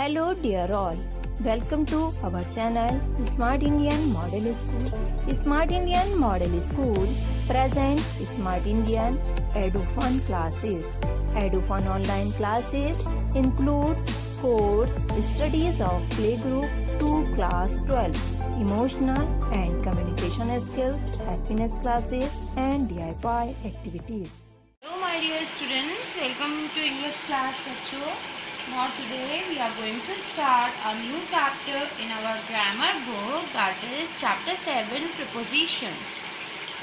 Hello dear all, welcome to our channel Smart Indian Model School. Smart Indian Model School present Smart Indian EduFun classes. EduFun online classes includes course studies of playgroup to class 12, emotional and communication skills, happiness classes and DIY activities. Hello my dear students, welcome to English class बच्चों. Now today we are going to start a new chapter in our grammar book, that is chapter 7 prepositions.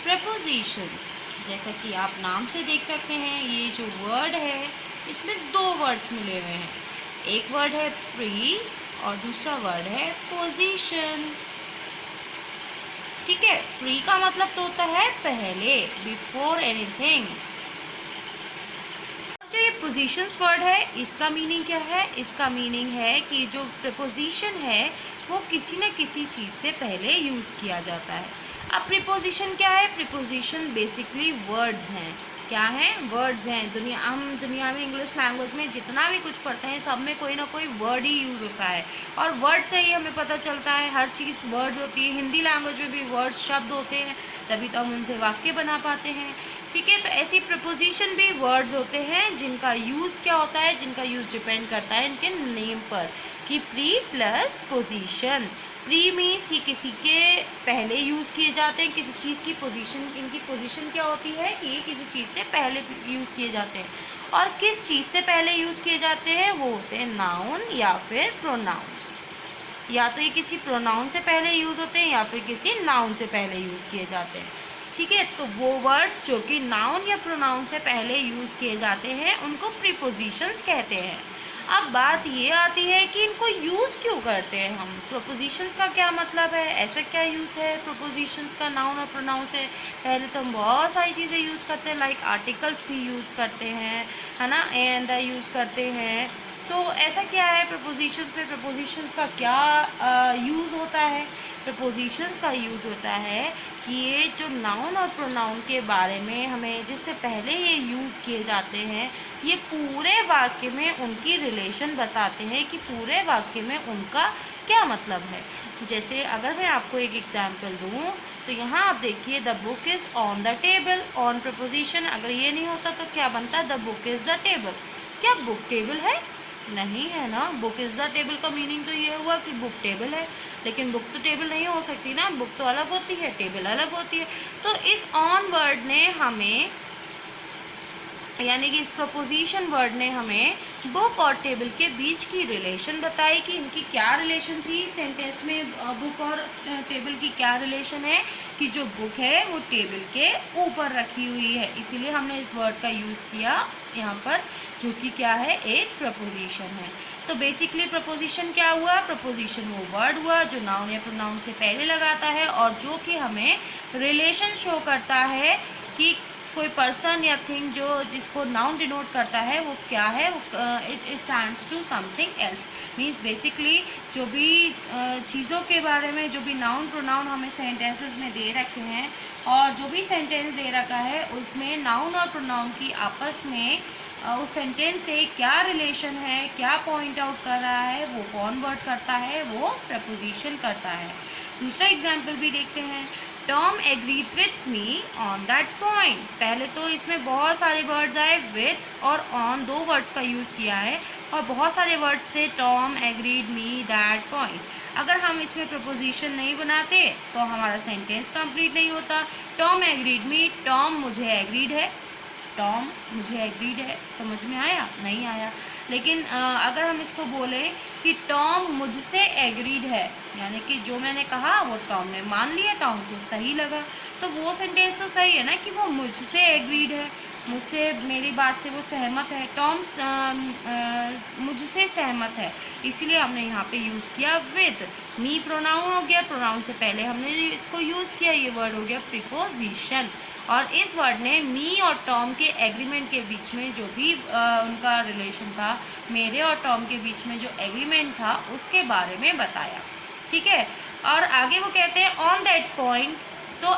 Prepositions जैसा कि आप नाम से देख सकते हैं, ये जो वर्ड है इसमें दो वर्ड्स मिले हुए हैं. एक वर्ड है प्री और दूसरा वर्ड है पोजीशन. ठीक है, प्री का मतलब तो होता है पहले, बिफोर एनीथिंग. जो ये पोजीशंस वर्ड है इसका मीनिंग क्या है? इसका मीनिंग है कि जो प्रीपोजिशन है वो किसी न किसी चीज़ से पहले यूज़ किया जाता है. अब प्रीपोजिशन क्या है? प्रीपोजिशन बेसिकली वर्ड्स हैं. क्या हैं? वर्ड्स हैं. हम दुनिया में इंग्लिश लैंग्वेज में जितना भी कुछ पढ़ते हैं सब में कोई ना कोई वर्ड ही यूज़ होता है और वर्ड से ही हमें पता चलता है. हर चीज़ वर्ड होती है. हिंदी लैंग्वेज में भी वर्ड शब्द होते हैं, तभी तो हम उनसे वाक्य बना पाते हैं. ठीक है, तो ऐसी प्रपोजिशन भी वर्ड्स होते हैं जिनका यूज़ क्या होता है, जिनका यूज़ डिपेंड करता है इनके नेम पर, कि pre plus position. Pre means ये किसी के पहले यूज़ किए जाते हैं, किसी चीज़ की पोजीशन. इनकी पोजीशन क्या होती है कि ये किसी चीज़ से पहले यूज़ किए जाते हैं. और किस चीज़ से पहले यूज़ किए जाते हैं वो होते हैं नाउन या फिर प्रोनाउन. या तो ये किसी प्रोनाउन से पहले यूज़ होते हैं या फिर किसी नाउन से पहले यूज़ किए जाते हैं. ठीक है, तो वो वर्ड्स जो कि नाउन या प्रोनाउन से पहले यूज़ किए जाते हैं उनको प्रीपोजिशंस कहते हैं. अब बात ये आती है कि इनको यूज़ क्यों करते हैं हम. प्रीपोजिशंस का क्या मतलब है, ऐसा क्या यूज़ है प्रीपोजिशंस का नाउन और प्रोनाउन से पहले? तो हम बहुत सारी चीज़ें यूज़ करते हैं, लाइक आर्टिकल्स भी यूज़ करते हैं, है ना, एंड यूज़ करते हैं. तो ऐसा क्या है प्रीपोजिशंस में? प्रीपोजिशंस का क्या यूज़ होता है? प्रीपोजिशंस का यूज़ होता है कि ये जो नाउन और प्रोनाउन के बारे में हमें जिससे पहले ये यूज़ किए जाते हैं, ये पूरे वाक्य में उनकी रिलेशन बताते हैं कि पूरे वाक्य में उनका क्या मतलब है. जैसे अगर मैं आपको एक एग्जांपल दूँ तो यहाँ आप देखिए, the book is on the table. On preposition अगर ये नहीं होता तो क्या बनता? The book is the table. क्या बुक टेबल है? नहीं है ना. बुक इज़ द टेबल का मीनिंग तो ये हुआ कि बुक टेबल है, लेकिन बुक तो टेबल नहीं हो सकती ना. बुक तो अलग होती है, टेबल अलग होती है. तो इस ऑन वर्ड ने हमें, यानी कि इस प्रपोजिशन वर्ड ने हमें बुक और टेबल के बीच की रिलेशन बताई कि इनकी क्या रिलेशन थी. सेंटेंस में बुक और टेबल की क्या रिलेशन है कि जो बुक है वो टेबल के ऊपर रखी हुई है, इसीलिए हमने इस वर्ड का यूज़ किया यहाँ पर, जो कि क्या है, एक प्रपोजिशन है. तो बेसिकली प्रपोजिशन क्या हुआ? प्रपोजिशन वो वर्ड हुआ जो नाउन या प्रोनाउन से पहले लगाता है और जो कि हमें रिलेशन शो करता है कि कोई पर्सन या थिंग जो जिसको नाउन डिनोट करता है वो क्या है, वो it stands to something else. Means basically जो भी चीज़ों के बारे में जो भी नाउन प्रोनाउन हमें सेंटेंसेस में दे रखे हैं और जो भी सेंटेंस दे रखा है उसमें नाउन और प्रोनाउन की आपस में उस सेंटेंस से क्या रिलेशन है, क्या पॉइंट आउट कर रहा है, वो कौन वर्ड करता है, वो प्रपोजिशन करता है. दूसरा एग्जाम्पल भी देखते हैं. Tom agreed with me on that point. पहले तो इसमें बहुत सारे वर्ड्स आए, विथ और ऑन, दो वर्ड्स का यूज़ किया है और बहुत सारे वर्ड्स थे. Tom agreed me that point. अगर हम इसमें प्रपोजिशन नहीं बनाते तो हमारा सेंटेंस कंप्लीट नहीं होता. टॉम एग्रीड मी, टॉम मुझे एग्रीड है, टॉम मुझे एग्रीड है. समझ में आया? नहीं आया. लेकिन अगर हम इसको बोले कि टॉम मुझसे एग्रीड है, यानी कि जो मैंने कहा वो टॉम ने मान लिया, टॉम को सही लगा, तो वो सेंटेंस तो सही है ना कि वो मुझसे एग्रीड है, मुझसे, मेरी बात से वो सहमत है. टॉम मुझसे सहमत है, इसीलिए हमने यहाँ पे यूज़ किया विद. मी प्रोनाउन हो गया, प्रोनाउन से पहले हमने इसको यूज़ किया, ये वर्ड हो गया प्रीपोजिशन. और इस वर्ड ने मी और टॉम के एग्रीमेंट के बीच में जो भी उनका रिलेशन था, मेरे और टॉम के बीच में जो एग्रीमेंट था उसके बारे में बताया. ठीक है, और आगे वो कहते हैं ऑन दैट पॉइंट तो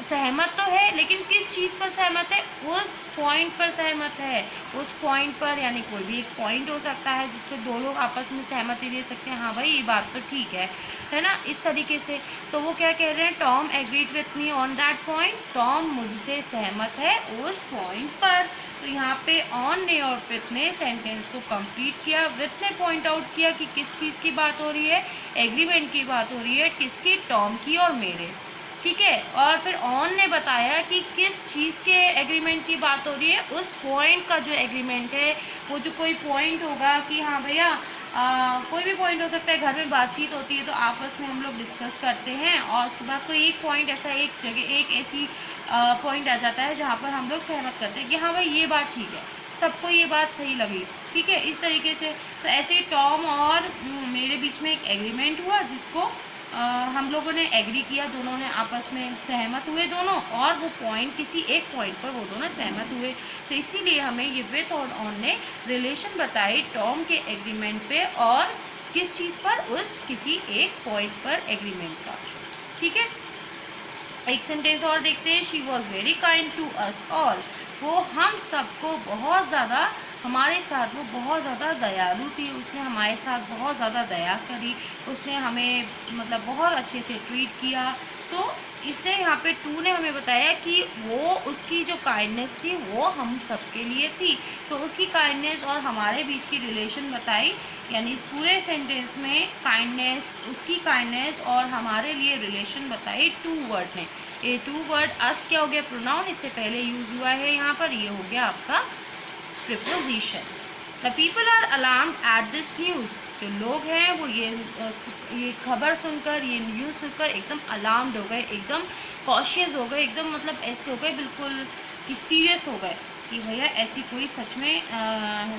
सहमत तो है, लेकिन किस चीज़ पर सहमत है? उस पॉइंट पर सहमत है। उस पॉइंट पर, यानी कोई भी एक पॉइंट हो सकता है जिस पर दो लोग आपस में सहमति दे सकते हैं, हाँ भाई ये बात तो ठीक है ना, इस तरीके से। तो वो क्या कह रहे हैं? Tom agreed with me on that point. Tom मुझसे सहमत है उस पॉइंट पर। तो यहाँ पे ऑन ने और विथ ने सेंटेंस को कंप्लीट किया। विथ ने पॉइंट आउट किया कि किस चीज़ की बात हो रही है, एग्रीमेंट की बात हो रही है, किसकी? टॉम की और मेरे, ठीक है। और फिर ऑन ने बताया कि किस चीज़ के एग्रीमेंट की बात हो रही है, उस पॉइंट का जो एग्रीमेंट है, वो जो कोई पॉइंट होगा कि हाँ भैया कोई भी पॉइंट हो सकता है, घर में बातचीत होती है तो आपस में हम लोग डिस्कस करते हैं और उसके बाद कोई एक पॉइंट ऐसा, एक जगह एक ऐसी पॉइंट आ जाता है जहाँ पर हम लोग सहमत करते हैं कि हाँ भाई ये बात ठीक है, सबको ये बात सही लगी, ठीक है, इस तरीके से। तो ऐसे ही टॉम और मेरे बीच में एक एग्रीमेंट हुआ जिसको हम लोगों ने एग्री किया, दोनों ने आपस में सहमत हुए दोनों, और वो पॉइंट किसी एक पॉइंट पर वो दोनों सहमत हुए। तो इसीलिए हमें ये विथ और ऑन ने रिलेशन बताई टॉम के एग्रीमेंट पे और किस चीज़ पर? उस किसी एक पॉइंट पर एग्रीमेंट का, ठीक है। एक सेंटेंस और देखते हैं। She was very kind to us all. वो हम सबको बहुत ज़्यादा, हमारे साथ वो बहुत ज़्यादा दयालु थी, उसने हमारे साथ बहुत ज़्यादा दया करी, उसने हमें मतलब बहुत अच्छे से ट्रीट किया। तो इसने यहाँ पे टू ने हमें बताया कि वो उसकी जो काइंडनेस थी वो हम सबके लिए थी। तो उसकी काइंडनेस और हमारे बीच की रिलेशन बताई, यानी इस पूरे सेंटेंस में काइंडनेस, उसकी काइंडनेस और हमारे लिए रिलेशन बताई टू वर्ड ने। ये टू वर्ड अस क्या हो गया? प्रोनाउन, इससे पहले यूज़ हुआ है यहाँ पर, ये हो गया आपका preposition. The people are alarmed at this news. जो लोग हैं वो ये खबर सुनकर, ये न्यूज़ सुनकर एकदम अलार्म्ड हो गए, एकदम कॉशियस हो गए, एकदम मतलब ऐसे हो गए बिल्कुल कि सीरियस हो गए कि भैया ऐसी कोई सच में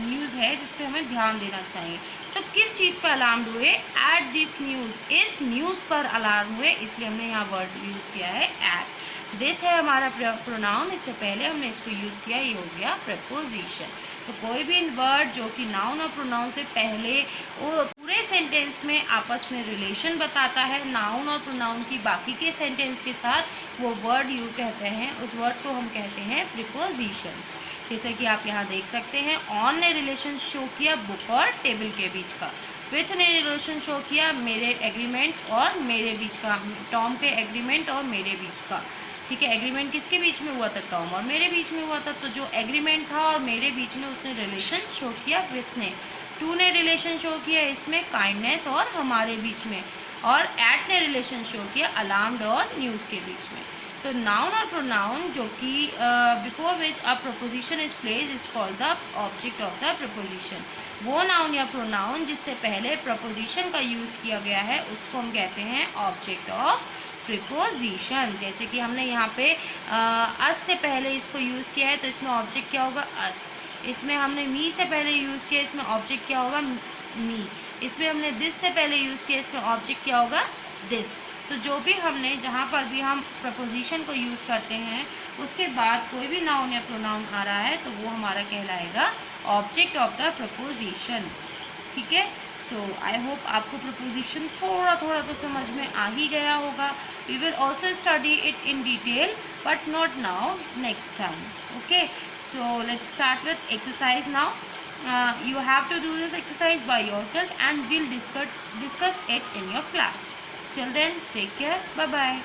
न्यूज़ है जिस पर हमें ध्यान देना चाहिए। तो किस चीज़ पर अलार्म हुए? एट दिस न्यूज़, इस न्यूज़ पर अलार्म हुए, इसलिए हमने यहाँ वर्ड यूज़ किया है एट। दिस है हमारा प्रोनाउन, इससे पहले हमने इसको यूज़ किया, ये हो गया प्रपोजिशन। तो कोई भी वर्ड जो कि नाउन और प्रोनाउन से पहले वो पूरे सेंटेंस में आपस में रिलेशन बताता है नाउन और प्रोनाउन की बाकी के सेंटेंस के साथ, वो वर्ड यू कहते हैं, उस वर्ड को हम कहते हैं प्रीपोजिशंस। जैसे कि आप यहाँ देख सकते हैं, ऑन ने रिलेशन शो किया बुक और टेबल के बीच का। विथ ने रिलेशन शो किया मेरे एग्रीमेंट और मेरे बीच का, टॉम के एग्रीमेंट और मेरे बीच का, ठीक है। एग्रीमेंट किसके बीच में हुआ था? टॉम और मेरे बीच में हुआ था। तो जो एग्रीमेंट था और मेरे बीच में, उसने रिलेशन शो किया विथ ने। टू ने रिलेशन शो किया इसमें काइंडनेस और हमारे बीच में, और एट ने रिलेशन शो किया अलार्म्ड और न्यूज़ के बीच में। तो नाउन और प्रोनाउन जो कि before which a preposition is placed is called the object of the preposition. वो नाउन या प्रोनाउन जिससे पहले प्रपोजिशन का यूज़ किया गया है उसको हम कहते हैं ऑब्जेक्ट ऑफ प्रीपोजिशन। जैसे कि हमने यहाँ पे अस से पहले इसको यूज़ किया है, तो इसमें ऑब्जेक्ट क्या होगा? अस। इसमें हमने मी से पहले यूज़ किया, इसमें ऑब्जेक्ट क्या होगा? मी। इसमें हमने दिस से पहले यूज़ किया, इसमें ऑब्जेक्ट क्या होगा? दिस। तो जो भी हमने, जहाँ पर भी हम प्रपोजिशन को यूज़ करते हैं उसके बाद कोई भी नाउन या प्रोनाउन आ रहा है तो वो हमारा कहलाएगा ऑब्जेक्ट ऑफ द प्रपोजिशन, ठीक है। सो आई होप आपको प्रपोजिशन थोड़ा थोड़ा तो समझ में आ ही गया होगा। We will also study it in detail but not now, next time, okay. So let's start with exercise now. You have to do this exercise by yourself and we'll discuss it in your class. Till then, take care. Bye bye.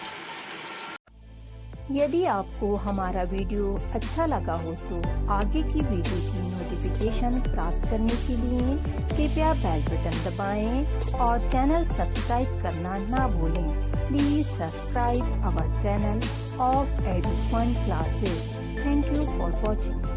यदि आपको हमारा video अच्छा लगा हो तो आगे की video की नोटिफिकेशन प्राप्त करने के लिए कृपया बेल बटन दबाएं और चैनल सब्सक्राइब करना ना भूलें. Please subscribe our channel of Edufun classes. Thank you for watching.